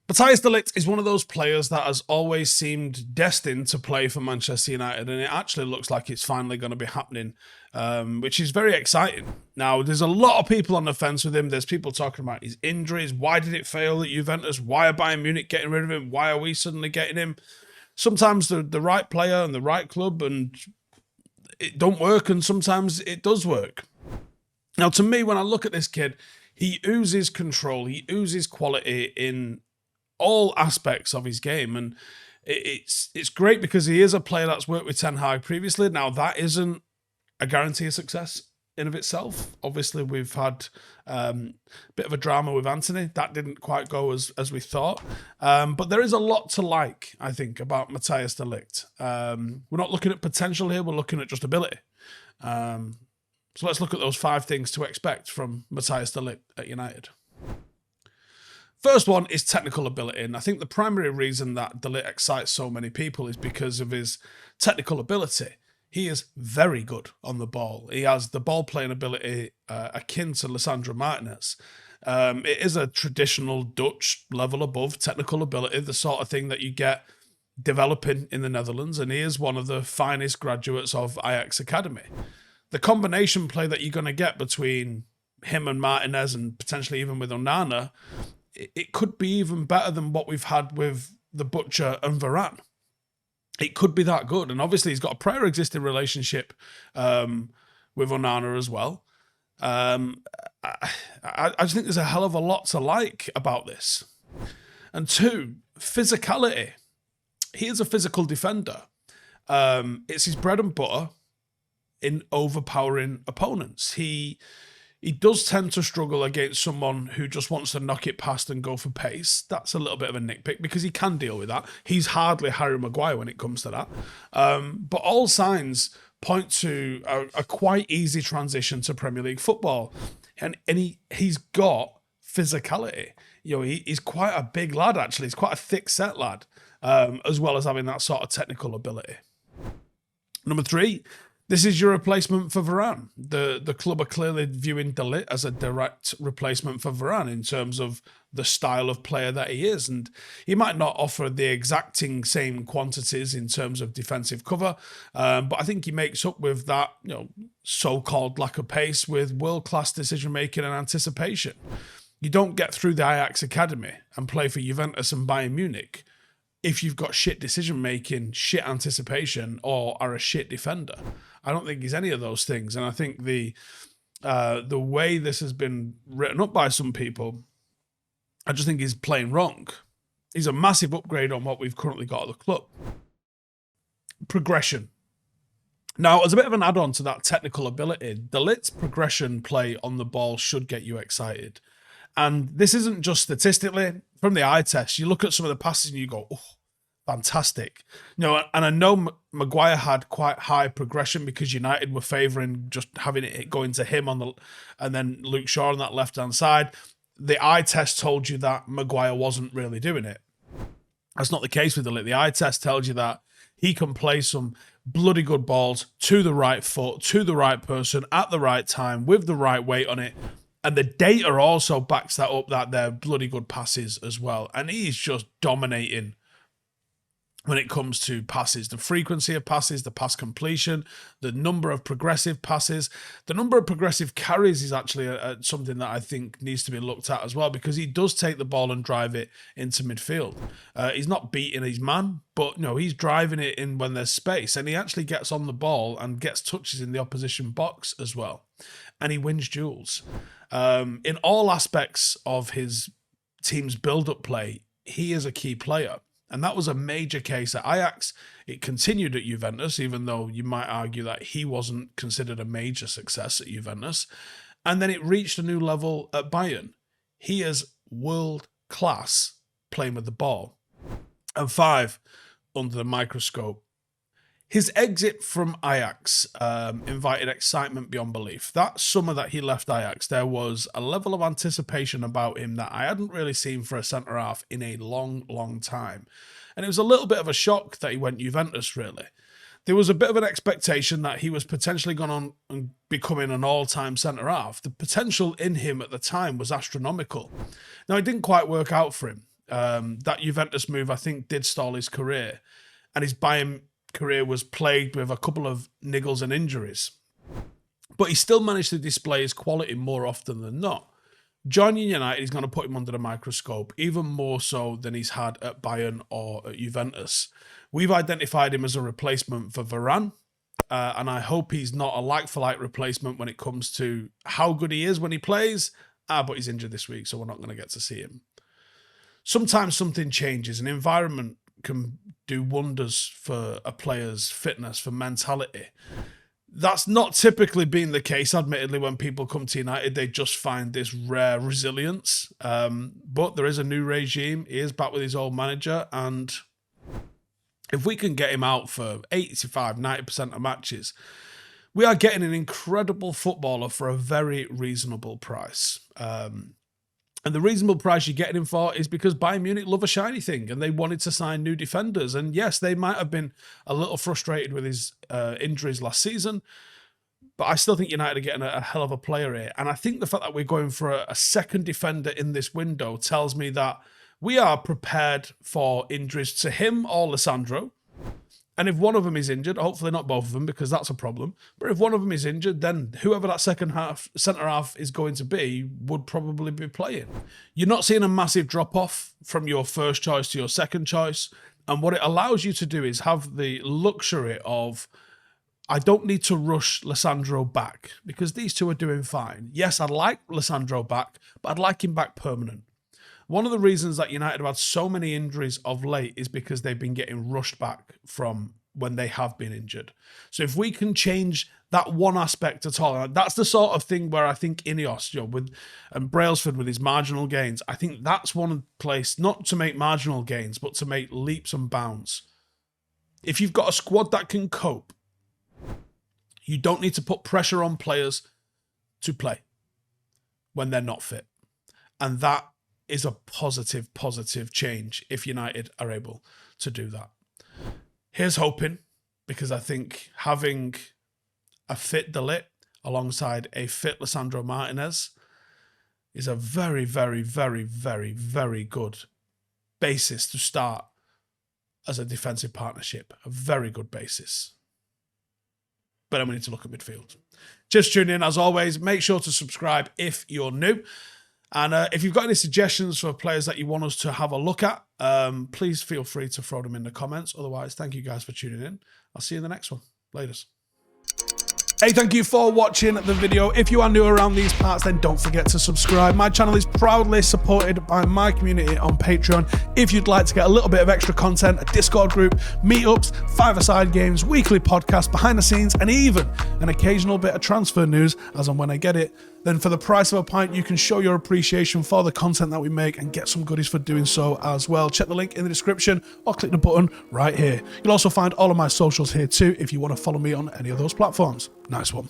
Matthijs De Ligt is one of those players that has always seemed destined to play for Manchester United, and it actually looks like it's finally going to be happening, which is very exciting. Now, there's a lot of people on the fence with him. There's people talking about his injuries. Why did it fail at Juventus? Why are Bayern Munich getting rid of him? Why are we suddenly getting him? Sometimes the right player and the right club, and it don't work, and sometimes it does work. Now, to me, when I look at this kid, he oozes control. He oozes quality in all aspects of his game, and it's great because he is a player that's worked with Ten Hag previously. Now, that isn't a guarantee of success in of itself. Obviously, we've had a bit of a drama with Anthony. That didn't quite go as we thought. But there is a lot to like, I think, about Matthijs De Ligt. We're not looking at potential here. We're looking at just ability. So let's look at those 5 things to expect from Matthijs De Ligt at United. First one is technical ability, and I think the primary reason that De Ligt excites so many people is because of his technical ability. He is very good on the ball. He has the ball-playing ability akin to Lisandro Martinez. It is a traditional Dutch level above technical ability, the sort of thing that you get developing in the Netherlands, and he is one of the finest graduates of Ajax Academy. The combination play that you're going to get between him and Martinez, and potentially even with Onana, it could be even better than what we've had with the Butcher and Varane. It could be that good. And obviously he's got a prior existing relationship with Onana as well. I just think there's a hell of a lot to like about this. And 2, physicality. He is a physical defender. It's his bread and butter in overpowering opponents. He does tend to struggle against someone who just wants to knock it past and go for pace. That's a little bit of a nitpick because he can deal with that. He's hardly Harry Maguire when it comes to that. But all signs point to a quite easy transition to Premier League football. And he's got physicality. You know, he's quite a big lad, actually. He's quite a thick-set lad, as well as having that sort of technical ability. Number 3, this is your replacement for Varane. The club are clearly viewing De Ligt as a direct replacement for Varane in terms of the style of player that he is. And he might not offer the exacting same quantities in terms of defensive cover, but I think he makes up with that, you know, so-called lack of pace with world-class decision-making and anticipation. You don't get through the Ajax Academy and play for Juventus and Bayern Munich if you've got shit decision-making, shit anticipation, or are a shit defender. I don't think he's any of those things. And I think the way this has been written up by some people, I just think he's playing wrong. He's a massive upgrade on what we've currently got at the club. Progression. Now, as a bit of an add-on to that technical ability, De Ligt's progression play on the ball should get you excited. And this isn't just statistically. From the eye test, you look at some of the passes and you go, oh, fantastic. You know, and I know Maguire had quite high progression because United were favouring just having it going to him and then Luke Shaw on that left-hand side. The eye test told you that Maguire wasn't really doing it. That's not the case with De Ligt. The eye test tells you that he can play some bloody good balls to the right foot, to the right person, at the right time, with the right weight on it. And the data also backs that up, that they're bloody good passes as well. And he's just dominating when it comes to passes. The frequency of passes, the pass completion, the number of progressive passes. The number of progressive carries is actually something that I think needs to be looked at as well, because he does take the ball and drive it into midfield. He's not beating his man, but no, he's driving it in when there's space. And he actually gets on the ball and gets touches in the opposition box as well. And he wins duels. In all aspects of his team's build-up play, he is a key player. And that was a major case at Ajax. It continued at Juventus, even though you might argue that he wasn't considered a major success at Juventus. And then it reached a new level at Bayern. He is world-class playing with the ball. And 5, under the microscope. His exit from Ajax invited excitement beyond belief. That summer that he left Ajax, there was a level of anticipation about him that I hadn't really seen for a centre-half in a long, long time. And it was a little bit of a shock that he went Juventus, really. There was a bit of an expectation that he was potentially going on and becoming an all-time centre-half. The potential in him at the time was astronomical. Now, it didn't quite work out for him. That Juventus move, I think, did stall his career, and his Bayern career was plagued with a couple of niggles and injuries. But he still managed to display his quality more often than not. Joining United is going to put him under the microscope, even more so than he's had at Bayern or at Juventus. We've identified him as a replacement for Varane, and I hope he's not a like-for-like replacement when it comes to how good he is when he plays. But he's injured this week, so we're not going to get to see him. Sometimes something changes. An environment can do wonders for a player's fitness, for mentality. That's not typically been the case, admittedly, when people come to United. They just find this rare resilience. But there is a new regime. He is back with his old manager. And if we can get him out for 85, 90% of matches, we are getting an incredible footballer for a very reasonable price. And the reasonable price you're getting him for is because Bayern Munich love a shiny thing and they wanted to sign new defenders. And yes, they might have been a little frustrated with his injuries last season, but I still think United are getting a hell of a player here. And I think the fact that we're going for a second defender in this window tells me that we are prepared for injuries to him or Lisandro. And if one of them is injured, hopefully not both of them, because that's a problem. But if one of them is injured, then whoever that centre half is going to be would probably be playing. You're not seeing a massive drop-off from your first choice to your second choice. And what it allows you to do is have the luxury of, I don't need to rush Lisandro back, because these two are doing fine. Yes, I'd like Lisandro back, but I'd like him back permanent. One of the reasons that United have had so many injuries of late is because they've been getting rushed back from when they have been injured. So if we can change that one aspect at all, that's the sort of thing where I think Ineos, and Brailsford with his marginal gains, I think that's one place not to make marginal gains, but to make leaps and bounds. If you've got a squad that can cope, you don't need to put pressure on players to play when they're not fit. And that is a positive change if United are able to do that. Here's hoping, because I think having a fit De Ligt alongside a fit Lisandro Martinez is a very, very, very, very, very good basis to start as a defensive partnership. A very good basis. But then we need to look at midfield. Just tune in, as always. Make sure to subscribe if you're new. And if you've got any suggestions for players that you want us to have a look at, please feel free to throw them in the comments. Otherwise, thank you guys for tuning in. I'll see you in the next one. Laters. Hey, thank you for watching the video. If you are new around these parts, then don't forget to subscribe. My channel is proudly supported by my community on Patreon. If you'd like to get a little bit of extra content, a Discord group, meetups, five-a-side games, weekly podcasts, behind the scenes, and even an occasional bit of transfer news as and when I get it, then for the price of a pint, you can show your appreciation for the content that we make and get some goodies for doing so as well. Check the link in the description or click the button right here. You'll also find all of my socials here too if you want to follow me on any of those platforms. Nice one.